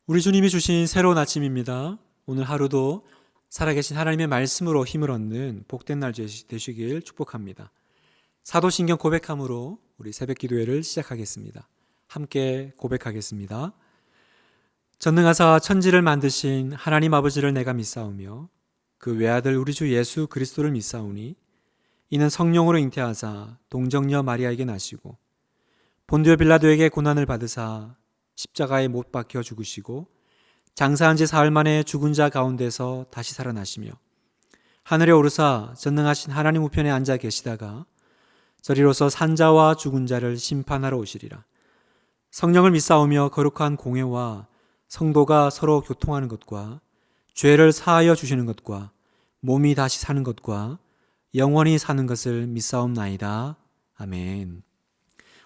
우리 주님이 주신 새로운 아침입니다. 오늘 하루도 살아계신 하나님의 말씀으로 힘을 얻는 복된 날 되시길 축복합니다. 사도신경 고백함으로 우리 새벽 기도회를 시작하겠습니다. 함께 고백하겠습니다. 전능하사 천지를 만드신 하나님 아버지를 내가 믿사오며 그 외아들 우리 주 예수 그리스도를 믿사오니 이는 성령으로 잉태하사 동정녀 마리아에게 나시고 본디오 빌라도에게 고난을 받으사 십자가에 못 박혀 죽으시고 장사한 지 사흘 만에 죽은 자 가운데서 다시 살아나시며 하늘에 오르사 전능하신 하나님 우편에 앉아 계시다가 저리로서 산자와 죽은 자를 심판하러 오시리라. 성령을 믿사오며 거룩한 공회와 성도가 서로 교통하는 것과 죄를 사하여 주시는 것과 몸이 다시 사는 것과 영원히 사는 것을 믿사옵나이다. 아멘.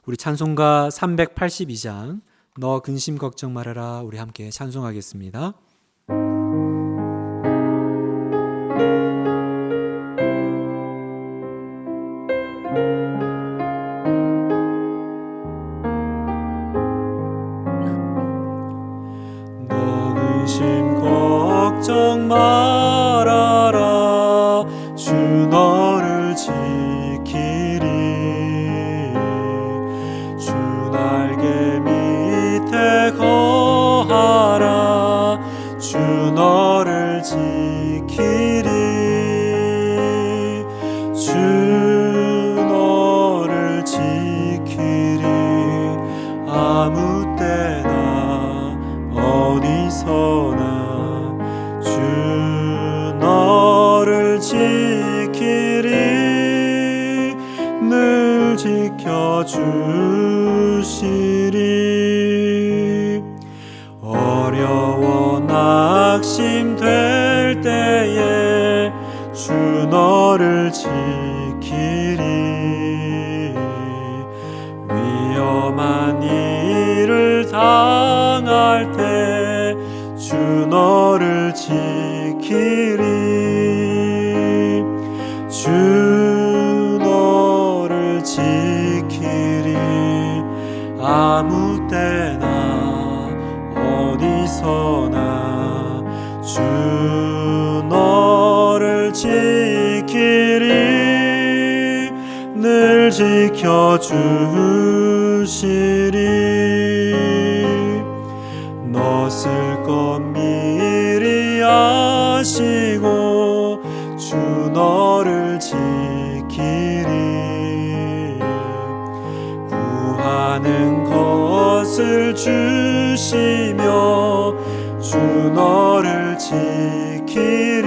우리 찬송가 382장 너 근심 걱정 말아라, 우리 함께 찬송하겠습니다. 너 근심 걱정 말아라, 주 너를 지키리. 주 날개 밑에 거하라, 주 너를 지키리. 주 너를 지키리. 아무 때나 어디서나 주 너를 지키리. 늘 지켜주시리. 어려워 낙심될 때에 주 너를 지키리. 위험한 일을 당할 때 주 너를 지키리. 주 너를 지키리. 아무 때나 어디서나 주 너를 지키리. 늘 지켜주시리. 너 쓸 것 미리 아시고 주 너를 지키리. 구하는 것을 주시며 주 너를 지키리.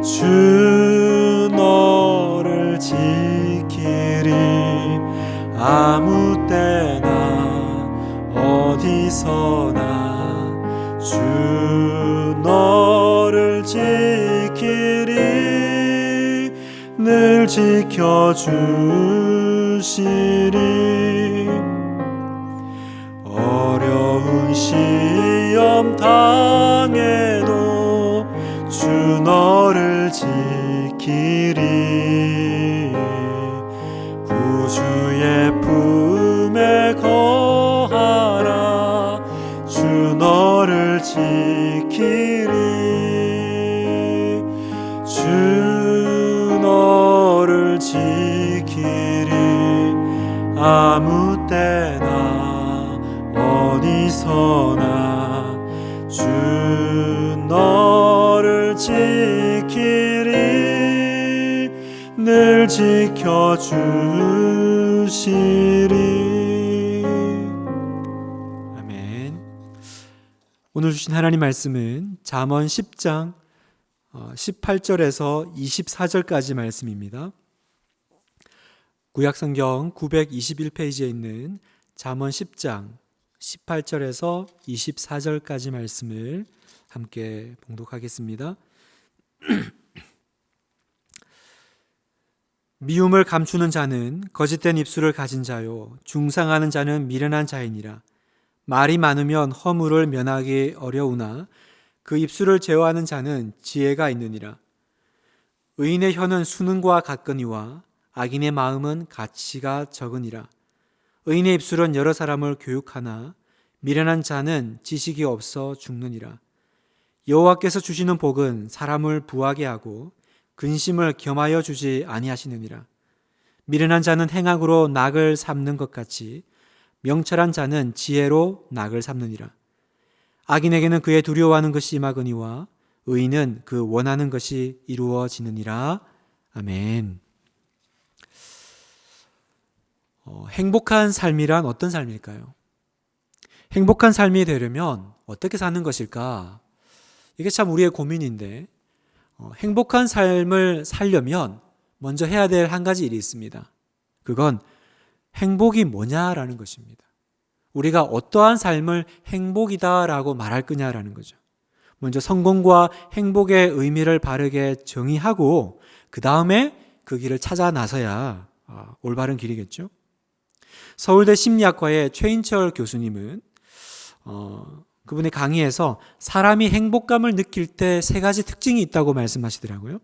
주 너를 지키리. 아무 때나 어디서나 주 너를 지키리. 늘 지켜주시리. 어려운 시험 당해도 주 너를 지키리. 구주의 품에 거하라, 주 너를 지키리. 주 너를 지키리. 아무 때나 어디서나 주 너를 지키리. 늘 지켜주시리. 아멘. 오늘 주신 하나님 말씀은 잠언 10장 18절에서 24절까지 말씀입니다. 구약성경 921페이지에 있는 잠언 10장 18절에서 24절까지 말씀을 함께 봉독하겠습니다. 미움을 감추는 자는 거짓된 입술을 가진 자요, 중상하는 자는 미련한 자이니라. 말이 많으면 허물을 면하기 어려우나 그 입술을 제어하는 자는 지혜가 있느니라. 의인의 혀는 수능과 같거니와 악인의 마음은 가치가 적으니라. 의인의 입술은 여러 사람을 교육하나 미련한 자는 지식이 없어 죽느니라. 여호와께서 주시는 복은 사람을 부하게 하고 근심을 겸하여 주지 아니하시느니라. 미련한 자는 행악으로 낙을 삼는 것 같이 명철한 자는 지혜로 낙을 삼느니라. 악인에게는 그의 두려워하는 것이 임하거니와 의인은 그 원하는 것이 이루어지느니라. 아멘. 행복한 삶이란 어떤 삶일까요? 행복한 삶이 되려면 어떻게 사는 것일까? 이게 참 우리의 고민인데, 행복한 삶을 살려면 먼저 해야 될 한 가지 일이 있습니다. 그건 행복이 뭐냐라는 것입니다. 우리가 어떠한 삶을 행복이다라고 말할 거냐라는 거죠. 먼저 성공과 행복의 의미를 바르게 정의하고 그 다음에 그 길을 찾아 나서야 올바른 길이겠죠. 서울대 심리학과의 최인철 교수님은 그분의 강의에서 사람이 행복감을 느낄 때 세 가지 특징이 있다고 말씀하시더라고요.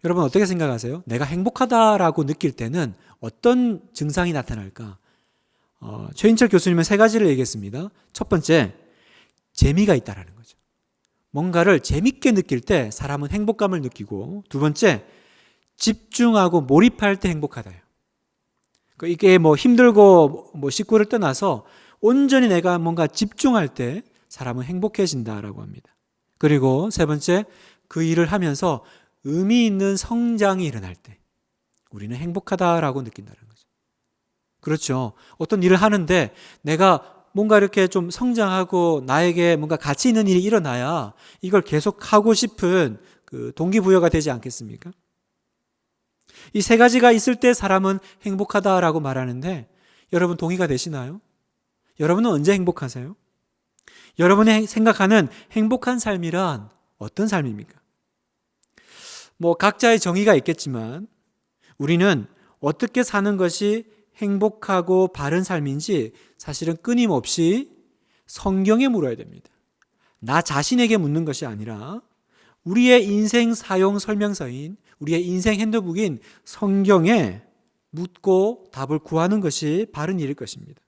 여러분 어떻게 생각하세요? 내가 행복하다라고 느낄 때는 어떤 증상이 나타날까? 최인철 교수님은 세 가지를 얘기했습니다. 첫 번째, 재미가 있다라는 거죠. 뭔가를 재밌게 느낄 때 사람은 행복감을 느끼고, 두 번째, 집중하고 몰입할 때 행복하다요. 이게 힘들고 식구를 떠나서 온전히 내가 뭔가 집중할 때 사람은 행복해진다라고 합니다. 그리고 세 번째, 그 일을 하면서 의미 있는 성장이 일어날 때 우리는 행복하다라고 느낀다는 거죠. 그렇죠. 어떤 일을 하는데 내가 뭔가 이렇게 좀 성장하고 나에게 뭔가 가치 있는 일이 일어나야 이걸 계속 하고 싶은 그 동기부여가 되지 않겠습니까? 이 세 가지가 있을 때 사람은 행복하다라고 말하는데 여러분 동의가 되시나요? 여러분은 언제 행복하세요? 여러분이 생각하는 행복한 삶이란 어떤 삶입니까? 각자의 정의가 있겠지만 우리는 어떻게 사는 것이 행복하고 바른 삶인지 사실은 끊임없이 성경에 물어야 됩니다. 나 자신에게 묻는 것이 아니라 우리의 인생 사용 설명서인 우리의 인생 핸드북인 성경에 묻고 답을 구하는 것이 바른 일일 것입니다.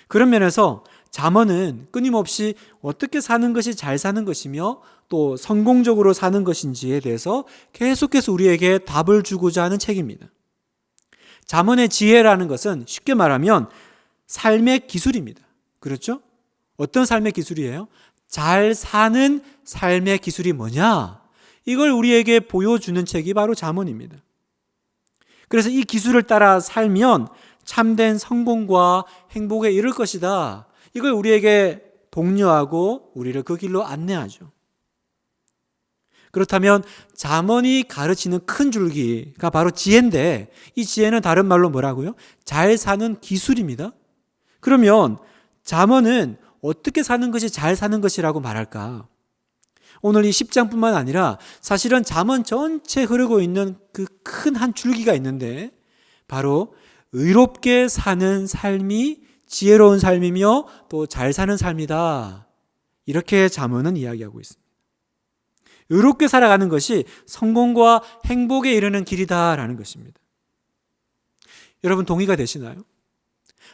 그런 면에서 잠언은 끊임없이 어떻게 사는 것이 잘 사는 것이며 또 성공적으로 사는 것인지에 대해서 계속해서 우리에게 답을 주고자 하는 책입니다. 잠언의 지혜라는 것은 쉽게 말하면 삶의 기술입니다. 그렇죠? 어떤 삶의 기술이에요? 잘 사는 삶의 기술이 뭐냐? 이걸 우리에게 보여주는 책이 바로 잠언입니다. 그래서 이 기술을 따라 살면 참된 성공과 행복에 이를 것이다. 이걸 우리에게 독려하고 우리를 그 길로 안내하죠. 그렇다면 잠언이 가르치는 큰 줄기가 바로 지혜인데 이 지혜는 다른 말로 뭐라고요? 잘 사는 기술입니다. 그러면 잠언은 어떻게 사는 것이 잘 사는 것이라고 말할까? 오늘 이 10장뿐만 아니라 사실은 잠언 전체 흐르고 있는 그 큰 한 줄기가 있는데 바로 의롭게 사는 삶이 지혜로운 삶이며 또 잘 사는 삶이다. 이렇게 잠언은 이야기하고 있습니다. 의롭게 살아가는 것이 성공과 행복에 이르는 길이다라는 것입니다. 여러분 동의가 되시나요?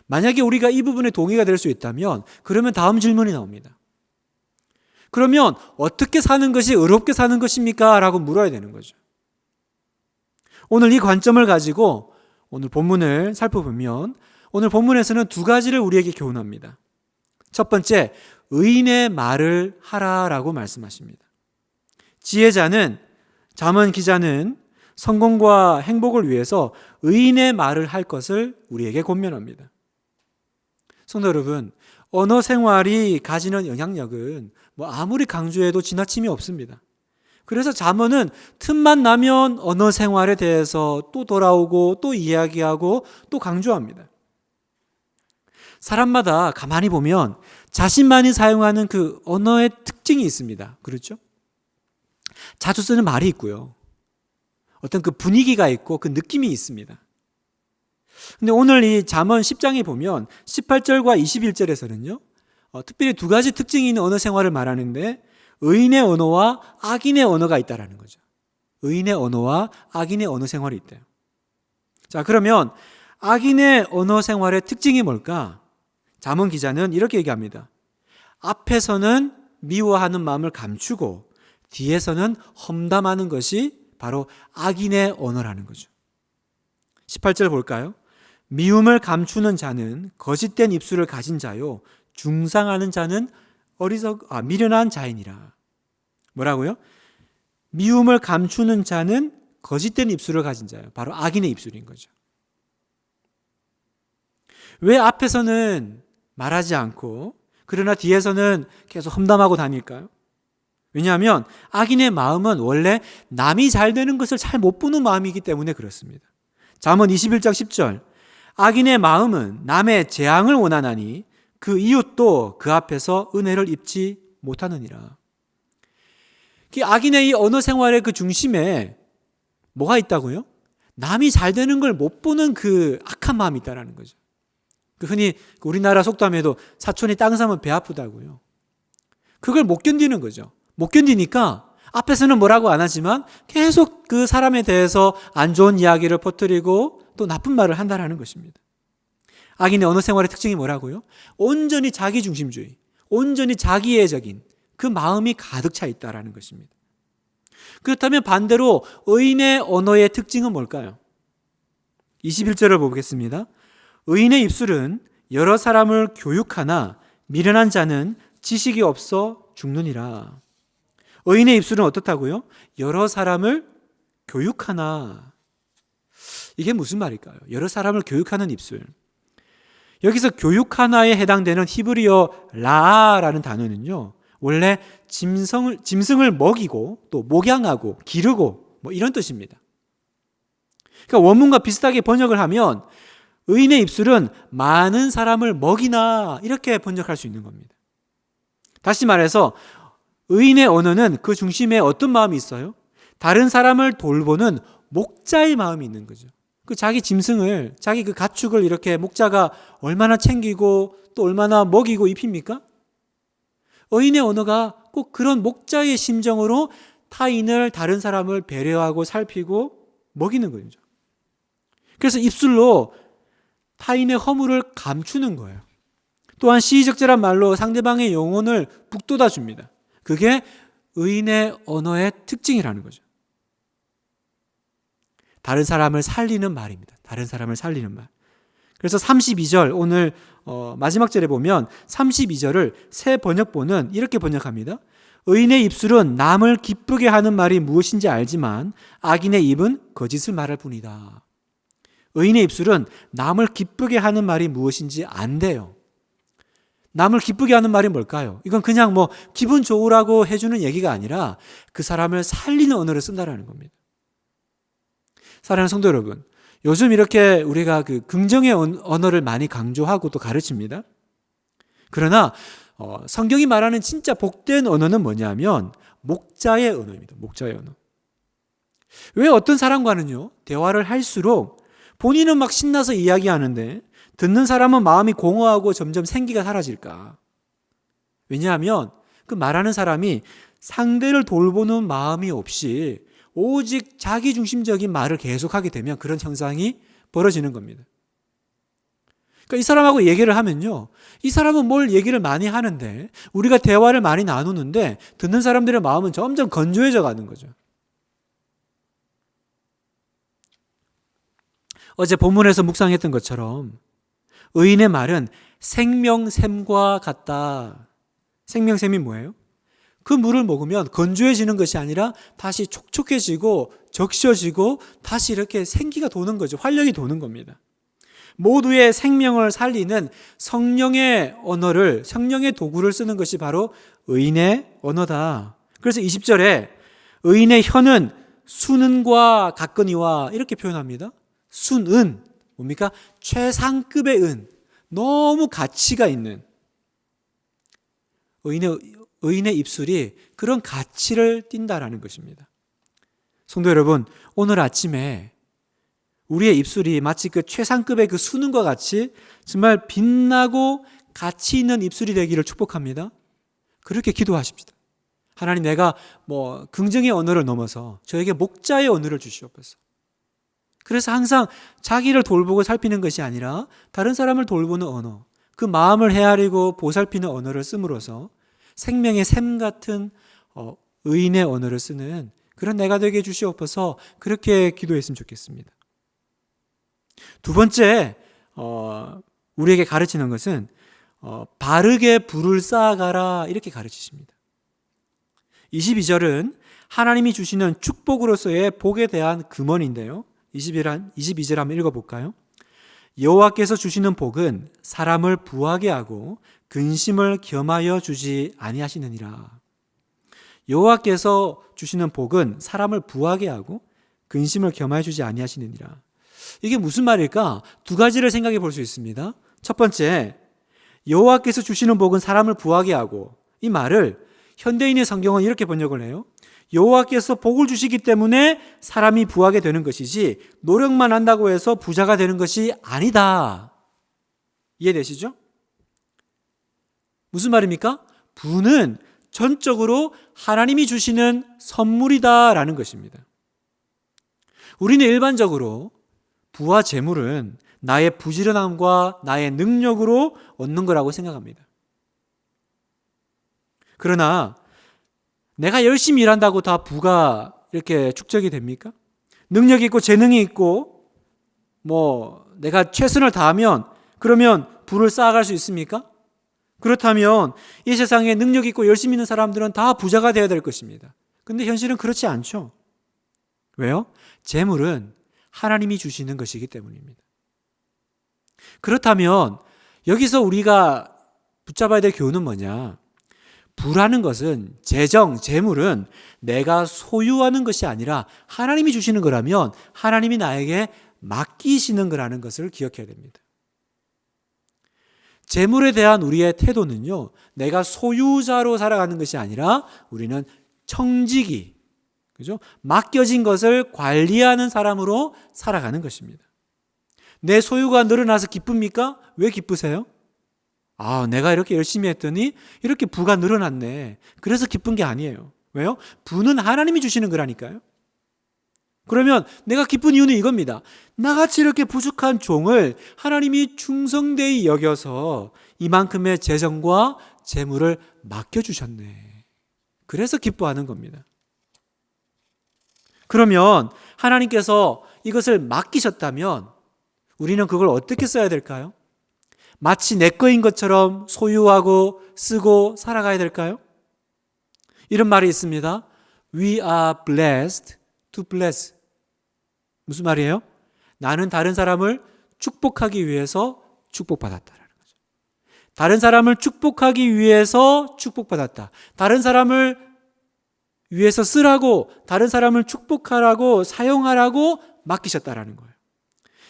만약에 우리가 이 부분에 동의가 될 수 있다면 그러면 다음 질문이 나옵니다. 그러면 어떻게 사는 것이 의롭게 사는 것입니까? 라고 물어야 되는 거죠. 오늘 이 관점을 가지고 오늘 본문을 살펴보면 오늘 본문에서는 두 가지를 우리에게 교훈합니다. 첫 번째, 의인의 말을 하라라고 말씀하십니다. 지혜자는, 잠언 기자는 성공과 행복을 위해서 의인의 말을 할 것을 우리에게 권면합니다. 성도 여러분, 언어 생활이 가지는 영향력은 아무리 강조해도 지나침이 없습니다. 그래서 잠언은 틈만 나면 언어 생활에 대해서 또 돌아오고 또 이야기하고 또 강조합니다. 사람마다 가만히 보면 자신만이 사용하는 그 언어의 특징이 있습니다. 그렇죠? 자주 쓰는 말이 있고요. 어떤 그 분위기가 있고 그 느낌이 있습니다. 근데 오늘 이 잠언 10장에 보면 18절과 21절에서는요. 특별히 두 가지 특징이 있는 언어 생활을 말하는데 의인의 언어와 악인의 언어가 있다라는 거죠. 의인의 언어와 악인의 언어 생활이 있대요. 자, 그러면 악인의 언어 생활의 특징이 뭘까? 잠언 기자는 이렇게 얘기합니다. 앞에서는 미워하는 마음을 감추고 뒤에서는 험담하는 것이 바로 악인의 언어라는 거죠. 18절 볼까요? 미움을 감추는 자는 거짓된 입술을 가진 자요, 중상하는 자는 미련한 자이니라. 뭐라고요? 미움을 감추는 자는 거짓된 입술을 가진 자예요. 바로 악인의 입술인 거죠. 왜 앞에서는 말하지 않고 그러나 뒤에서는 계속 험담하고 다닐까요? 왜냐하면 악인의 마음은 원래 남이 잘 되는 것을 잘 못 보는 마음이기 때문에 그렇습니다. 잠언 21장 10절, 악인의 마음은 남의 재앙을 원하나니 그 이웃도 그 앞에서 은혜를 입지 못하느니라. 악인의 이 언어 생활의 그 중심에 뭐가 있다고요? 남이 잘 되는 걸 못 보는 그 악한 마음이 있다는 거죠. 흔히 우리나라 속담에도 사촌이 땅 사면 배 아프다고요. 그걸 못 견디는 거죠. 못 견디니까 앞에서는 뭐라고 안 하지만 계속 그 사람에 대해서 안 좋은 이야기를 퍼뜨리고 또 나쁜 말을 한다는 것입니다. 악인의 언어 생활의 특징이 뭐라고요? 온전히 자기중심주의, 온전히 자기애적인 그 마음이 가득 차 있다는 것입니다. 그렇다면 반대로 의인의 언어의 특징은 뭘까요? 21절을 보겠습니다. 의인의 입술은 여러 사람을 교육하나 미련한 자는 지식이 없어 죽느니라. 의인의 입술은 어떻다고요? 여러 사람을 교육하나. 이게 무슨 말일까요? 여러 사람을 교육하는 입술. 여기서 교육하나에 해당되는 히브리어 라라는 단어는요, 원래 짐승을 먹이고 또 목양하고 기르고 뭐 이런 뜻입니다. 그러니까 원문과 비슷하게 번역을 하면 의인의 입술은 많은 사람을 먹이나 이렇게 번역할 수 있는 겁니다. 다시 말해서 의인의 언어는 그 중심에 어떤 마음이 있어요? 다른 사람을 돌보는 목자의 마음이 있는 거죠. 그 자기 짐승을, 자기 그 가축을 이렇게 목자가 얼마나 챙기고 또 얼마나 먹이고 입힙니까? 의인의 언어가 꼭 그런 목자의 심정으로 타인을, 다른 사람을 배려하고 살피고 먹이는 거죠. 그래서 입술로 타인의 허물을 감추는 거예요. 또한 시의적절한 말로 상대방의 영혼을 북돋아 줍니다. 그게 의인의 언어의 특징이라는 거죠. 다른 사람을 살리는 말입니다. 다른 사람을 살리는 말. 그래서 32절 오늘 마지막 절에 보면 32절을 새 번역본은 이렇게 번역합니다. 의인의 입술은 남을 기쁘게 하는 말이 무엇인지 알지만 악인의 입은 거짓을 말할 뿐이다. 의인의 입술은 남을 기쁘게 하는 말이 무엇인지 안돼요. 남을 기쁘게 하는 말이 뭘까요? 이건 그냥 뭐 기분 좋으라고 해주는 얘기가 아니라 그 사람을 살리는 언어를 쓴다는 겁니다. 사랑하는 성도 여러분, 요즘 이렇게 우리가 그 긍정의 언어를 많이 강조하고 또 가르칩니다. 그러나 성경이 말하는 진짜 복된 언어는 뭐냐면 목자의 언어입니다. 목자의 언어. 왜 어떤 사람과는요, 대화를 할수록 본인은 막 신나서 이야기하는데 듣는 사람은 마음이 공허하고 점점 생기가 사라질까? 왜냐하면 그 말하는 사람이 상대를 돌보는 마음이 없이 오직 자기중심적인 말을 계속하게 되면 그런 현상이 벌어지는 겁니다. 그러니까 이 사람하고 얘기를 하면요, 이 사람은 뭘 얘기를 많이 하는데 우리가 대화를 많이 나누는데 듣는 사람들의 마음은 점점 건조해져 가는 거죠. 어제 본문에서 묵상했던 것처럼 의인의 말은 생명샘과 같다. 생명샘이 뭐예요? 그 물을 먹으면 건조해지는 것이 아니라 다시 촉촉해지고 적셔지고 다시 이렇게 생기가 도는 거죠. 활력이 도는 겁니다. 모두의 생명을 살리는 성령의 언어를, 성령의 도구를 쓰는 것이 바로 의인의 언어다. 그래서 20절에 의인의 혀는 순은과 같거니와 이렇게 표현합니다. 순은 뭡니까? 최상급의 은, 너무 가치가 있는 의인의 입술이 그런 가치를 띈다라는 것입니다. 성도 여러분, 오늘 아침에 우리의 입술이 마치 그 최상급의 그 순은과 같이 정말 빛나고 가치 있는 입술이 되기를 축복합니다. 그렇게 기도하십시다. 하나님, 내가 긍정의 언어를 넘어서 저에게 목자의 언어를 주시옵소서. 그래서 항상 자기를 돌보고 살피는 것이 아니라 다른 사람을 돌보는 언어, 그 마음을 헤아리고 보살피는 언어를 씀으로써 생명의 샘 같은 의인의 언어를 쓰는 그런 내가 되게 해주시옵소서, 그렇게 기도했으면 좋겠습니다. 두 번째, 우리에게 가르치는 것은 바르게 불을 쌓아가라, 이렇게 가르치십니다. 22절은 하나님이 주시는 축복으로서의 복에 대한 금언인데요. 22절 한번 읽어볼까요? 여호와께서 주시는 복은 사람을 부하게 하고 근심을 겸하여 주지 아니하시느니라. 여호와께서 주시는 복은 사람을 부하게 하고 근심을 겸하여 주지 아니하시느니라. 이게 무슨 말일까? 두 가지를 생각해 볼 수 있습니다. 첫 번째, 여호와께서 주시는 복은 사람을 부하게 하고, 이 말을 현대인의 성경은 이렇게 번역을 해요. 여호와께서 복을 주시기 때문에 사람이 부하게 되는 것이지 노력만 한다고 해서 부자가 되는 것이 아니다. 이해되시죠? 무슨 말입니까? 부는 전적으로 하나님이 주시는 선물이다라는 것입니다. 우리는 일반적으로 부와 재물은 나의 부지런함과 나의 능력으로 얻는 거라고 생각합니다. 그러나 내가 열심히 일한다고 다 부가 이렇게 축적이 됩니까? 능력이 있고 재능이 있고 내가 최선을 다하면 그러면 부를 쌓아갈 수 있습니까? 그렇다면 이 세상에 능력 있고 열심히 있는 사람들은 다 부자가 되어야 될 것입니다. 근데 현실은 그렇지 않죠. 왜요? 재물은 하나님이 주시는 것이기 때문입니다. 그렇다면 여기서 우리가 붙잡아야 될 교훈은 뭐냐? 부라는 것은 재물은 내가 소유하는 것이 아니라 하나님이 주시는 거라면 하나님이 나에게 맡기시는 거라는 것을 기억해야 됩니다. 재물에 대한 우리의 태도는요, 내가 소유자로 살아가는 것이 아니라 우리는 청지기, 그죠? 맡겨진 것을 관리하는 사람으로 살아가는 것입니다. 내 소유가 늘어나서 기쁩니까? 왜 기쁘세요? 내가 이렇게 열심히 했더니 이렇게 부가 늘어났네. 그래서 기쁜 게 아니에요. 왜요? 부는 하나님이 주시는 거라니까요. 그러면 내가 기쁜 이유는 이겁니다. 나같이 이렇게 부족한 종을 하나님이 충성되이 여겨서 이만큼의 재정과 재물을 맡겨주셨네. 그래서 기뻐하는 겁니다. 그러면 하나님께서 이것을 맡기셨다면 우리는 그걸 어떻게 써야 될까요? 마치 내 거인 것처럼 소유하고 쓰고 살아가야 될까요? 이런 말이 있습니다. We are blessed to bless. 무슨 말이에요? 나는 다른 사람을 축복하기 위해서 축복받았다라는 거죠. 다른 사람을 축복하기 위해서 축복받았다. 다른 사람을 위해서 쓰라고, 다른 사람을 축복하라고, 사용하라고 맡기셨다라는 거예요.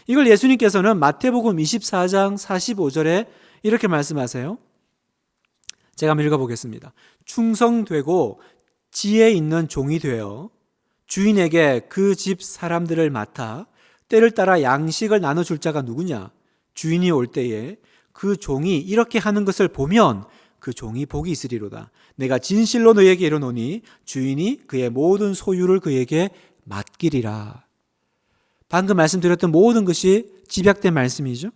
이걸 예수님께서는 마태복음 24장 45절에 이렇게 말씀하세요. 제가 한번 읽어보겠습니다. 충성되고 지혜 있는 종이 되어 주인에게 그 집 사람들을 맡아 때를 따라 양식을 나눠줄 자가 누구냐? 주인이 올 때에 그 종이 이렇게 하는 것을 보면 그 종이 복이 있으리로다. 내가 진실로 너에게 이르노니 주인이 그의 모든 소유를 그에게 맡기리라. 방금 말씀드렸던 모든 것이 집약된 말씀이죠.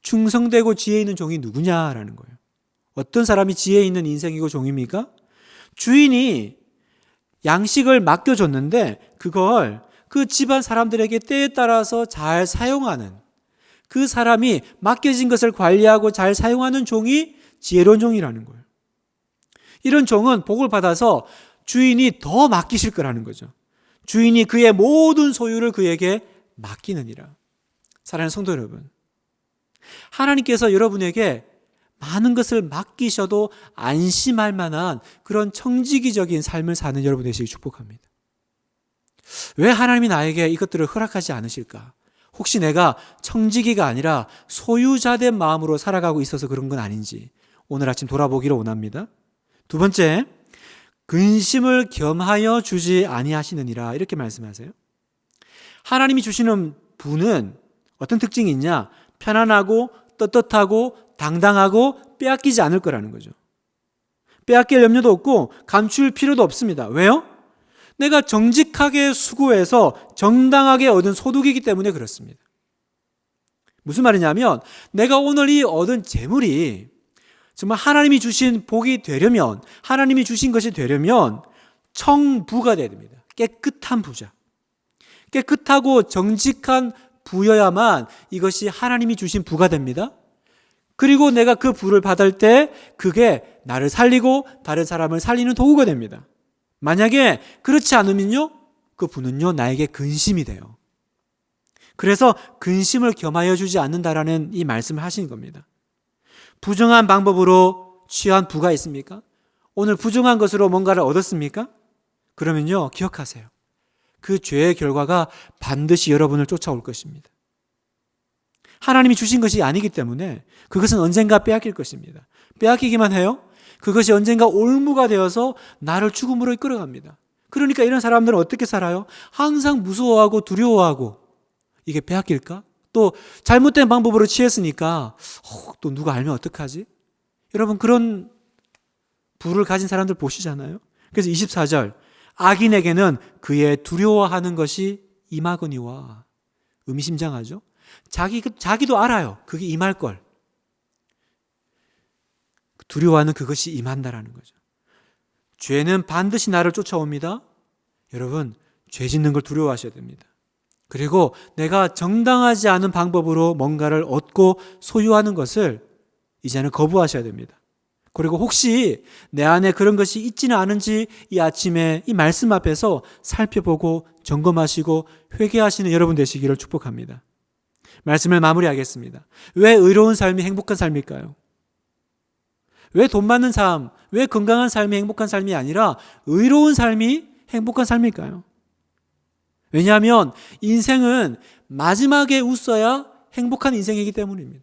충성되고 지혜 있는 종이 누구냐라는 거예요. 어떤 사람이 지혜 있는 인생이고 종입니까? 주인이 양식을 맡겨줬는데 그걸 그 집안 사람들에게 때에 따라서 잘 사용하는, 그 사람이 맡겨진 것을 관리하고 잘 사용하는 종이 지혜로운 종이라는 거예요. 이런 종은 복을 받아서 주인이 더 맡기실 거라는 거죠. 주인이 그의 모든 소유를 그에게 맡기느니라. 사랑하는 성도 여러분, 하나님께서 여러분에게 많은 것을 맡기셔도 안심할 만한 그런 청지기적인 삶을 사는 여러분 되시기 축복합니다. 왜 하나님이 나에게 이것들을 허락하지 않으실까? 혹시 내가 청지기가 아니라 소유자된 마음으로 살아가고 있어서 그런 건 아닌지 오늘 아침 돌아보기를 원합니다. 두 번째, 근심을 겸하여 주지 아니하시느니라, 이렇게 말씀하세요. 하나님이 주시는 부는 어떤 특징이 있냐? 편안하고 떳떳하고 당당하고 빼앗기지 않을 거라는 거죠. 빼앗길 염려도 없고 감출 필요도 없습니다. 왜요? 내가 정직하게 수고해서 정당하게 얻은 소득이기 때문에 그렇습니다. 무슨 말이냐면 내가 오늘 이 얻은 재물이 정말 하나님이 주신 복이 되려면, 하나님이 주신 것이 되려면 청부가 돼야 됩니다. 깨끗한 부자. 깨끗하고 정직한 부여야만 이것이 하나님이 주신 부가 됩니다. 그리고 내가 그 부를 받을 때 그게 나를 살리고 다른 사람을 살리는 도구가 됩니다. 만약에 그렇지 않으면요, 그 부는요 나에게 근심이 돼요. 그래서 근심을 겸하여 주지 않는다라는 이 말씀을 하신 겁니다. 부정한 방법으로 취한 부가 있습니까? 오늘 부정한 것으로 뭔가를 얻었습니까? 그러면요, 기억하세요. 그 죄의 결과가 반드시 여러분을 쫓아올 것입니다. 하나님이 주신 것이 아니기 때문에 그것은 언젠가 빼앗길 것입니다. 빼앗기기만 해요. 그것이 언젠가 올무가 되어서 나를 죽음으로 이끌어갑니다. 그러니까 이런 사람들은 어떻게 살아요? 항상 무서워하고 두려워하고, 이게 빼앗길까? 또 잘못된 방법으로 취했으니까 또 누가 알면 어떡하지? 여러분, 그런 부를 가진 사람들 보시잖아요. 그래서 24절, 악인에게는 그의 두려워하는 것이 임하거니와. 의미심장하죠? 자기도 알아요. 그게 임할 걸. 두려워하는 그것이 임한다라는 거죠. 죄는 반드시 나를 쫓아옵니다. 여러분, 죄 짓는 걸 두려워하셔야 됩니다. 그리고 내가 정당하지 않은 방법으로 뭔가를 얻고 소유하는 것을 이제는 거부하셔야 됩니다. 그리고 혹시 내 안에 그런 것이 있지는 않은지 이 아침에 이 말씀 앞에서 살펴보고 점검하시고 회개하시는 여러분 되시기를 축복합니다. 말씀을 마무리하겠습니다. 왜 의로운 삶이 행복한 삶일까요? 왜 돈 많은 삶, 왜 건강한 삶이 행복한 삶이 아니라 의로운 삶이 행복한 삶일까요? 왜냐하면 인생은 마지막에 웃어야 행복한 인생이기 때문입니다.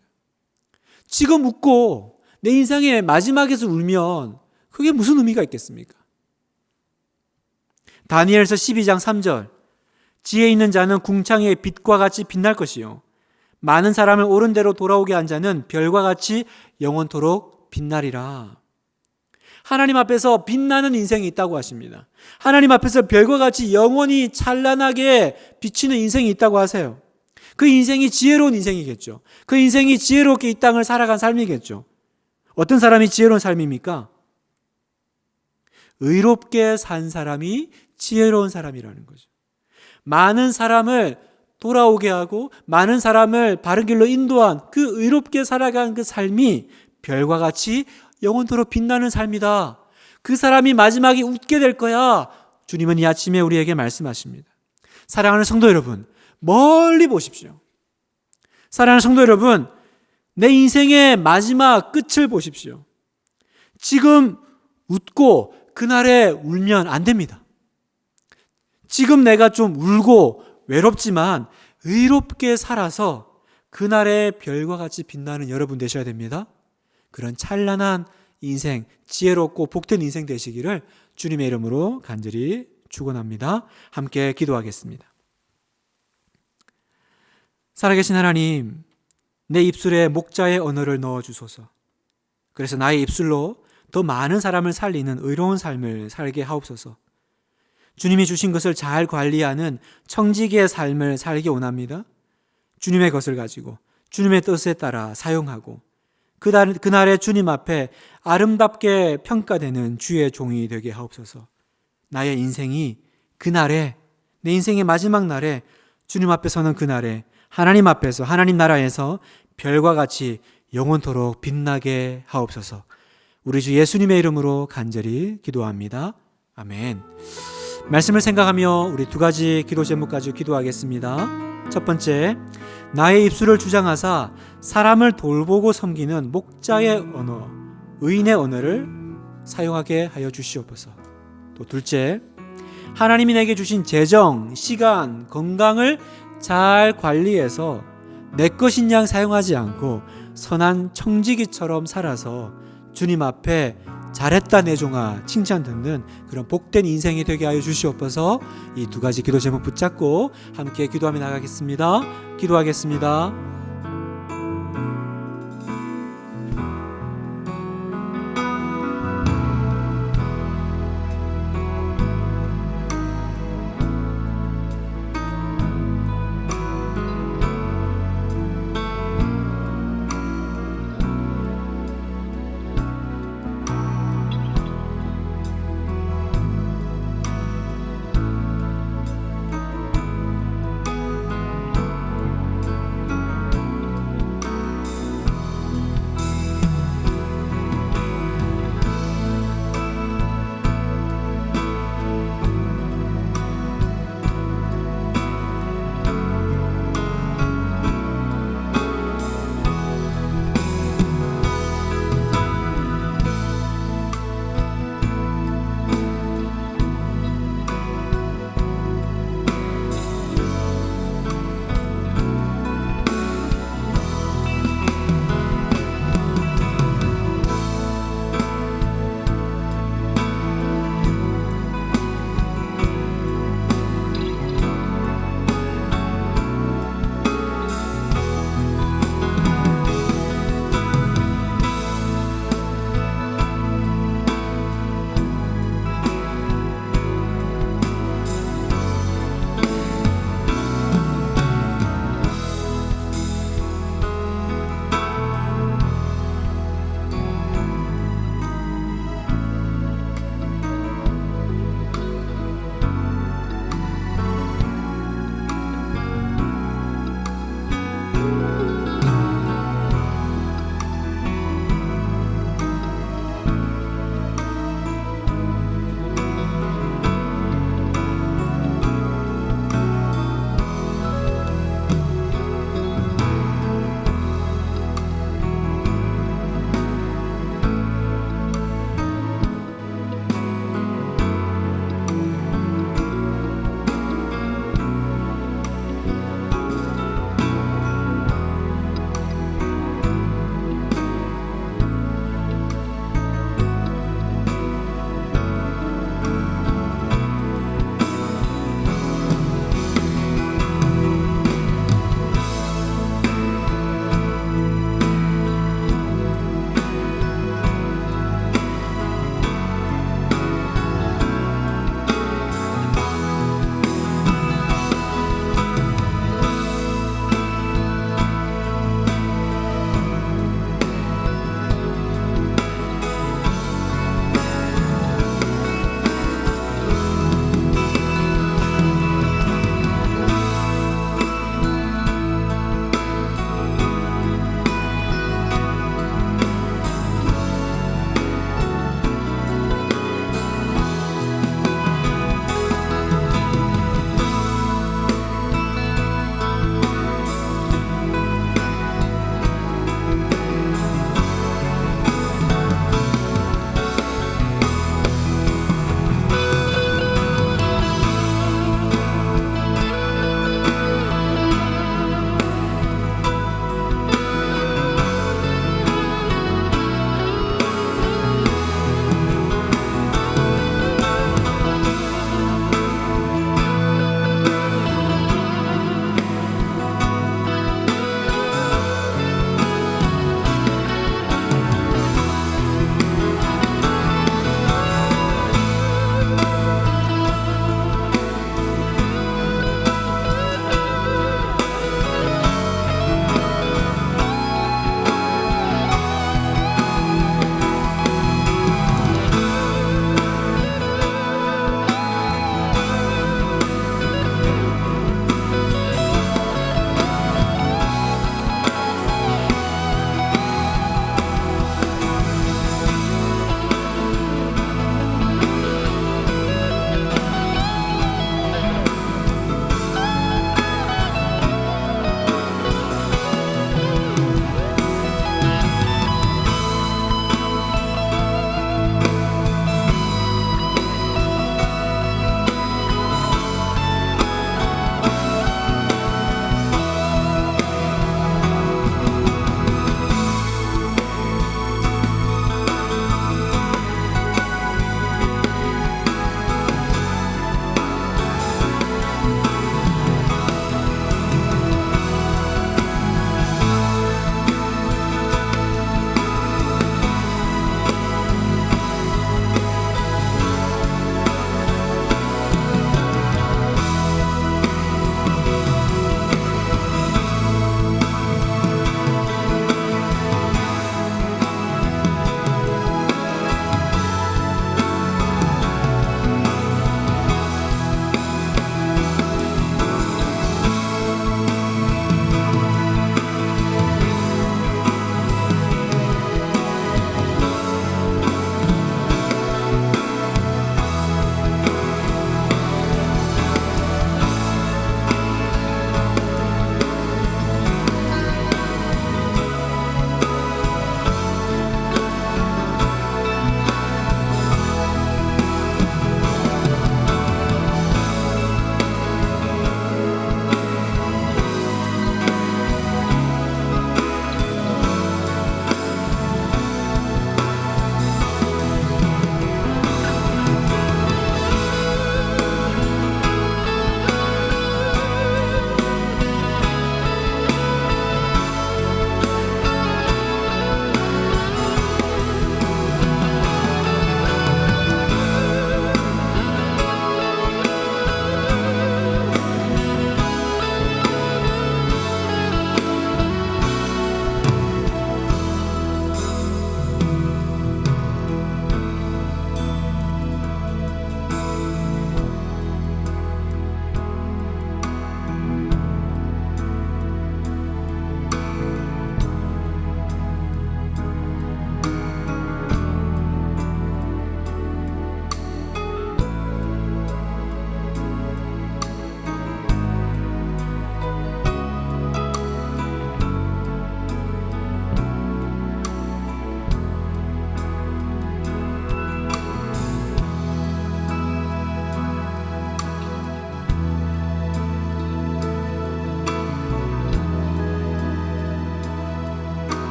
지금 웃고 내 인생의 마지막에서 울면 그게 무슨 의미가 있겠습니까? 다니엘서 12장 3절, 지혜 있는 자는 궁창의 빛과 같이 빛날 것이요 많은 사람을 옳은 대로 돌아오게 한 자는 별과 같이 영원토록 빛나리라. 하나님 앞에서 빛나는 인생이 있다고 하십니다. 하나님 앞에서 별과 같이 영원히 찬란하게 비치는 인생이 있다고 하세요. 그 인생이 지혜로운 인생이겠죠. 그 인생이 지혜롭게 이 땅을 살아간 삶이겠죠. 어떤 사람이 지혜로운 삶입니까? 의롭게 산 사람이 지혜로운 사람이라는 거죠. 많은 사람을 돌아오게 하고 많은 사람을 바른 길로 인도한 그 의롭게 살아간 그 삶이 별과 같이 영원토록 빛나는 삶이다. 그 사람이 마지막에 웃게 될 거야. 주님은 이 아침에 우리에게 말씀하십니다. 사랑하는 성도 여러분, 멀리 보십시오. 사랑하는 성도 여러분, 내 인생의 마지막 끝을 보십시오. 지금 웃고 그날에 울면 안 됩니다. 지금 내가 좀 울고 외롭지만 의롭게 살아서 그날의 별과 같이 빛나는 여러분 되셔야 됩니다. 그런 찬란한 인생, 지혜롭고 복된 인생 되시기를 주님의 이름으로 간절히 축원합니다. 함께 기도하겠습니다. 살아계신 하나님, 내 입술에 목자의 언어를 넣어주소서. 그래서 나의 입술로 더 많은 사람을 살리는 의로운 삶을 살게 하옵소서. 주님이 주신 것을 잘 관리하는 청지기의 삶을 살기 원합니다. 주님의 것을 가지고 주님의 뜻에 따라 사용하고 그날의 주님 앞에 아름답게 평가되는 주의 종이 되게 하옵소서. 나의 인생이 그날에, 내 인생의 마지막 날에 주님 앞에 서는 그날에 하나님 앞에서, 하나님 나라에서 별과 같이 영원토록 빛나게 하옵소서. 우리 주 예수님의 이름으로 간절히 기도합니다. 아멘. 말씀을 생각하며 우리 두 가지 기도 제목 가지고 기도하겠습니다. 첫 번째, 나의 입술을 주장하사 사람을 돌보고 섬기는 목자의 언어, 의인의 언어를 사용하게 하여 주시옵소서. 또 둘째, 하나님이 내게 주신 재정, 시간, 건강을 잘 관리해서 내 것인 양 사용하지 않고 선한 청지기처럼 살아서 주님 앞에 잘했다 내 종아 칭찬 듣는 그런 복된 인생이 되게 하여 주시옵소서. 이 두 가지 기도 제목 붙잡고 함께 기도하며 나가겠습니다. 기도하겠습니다.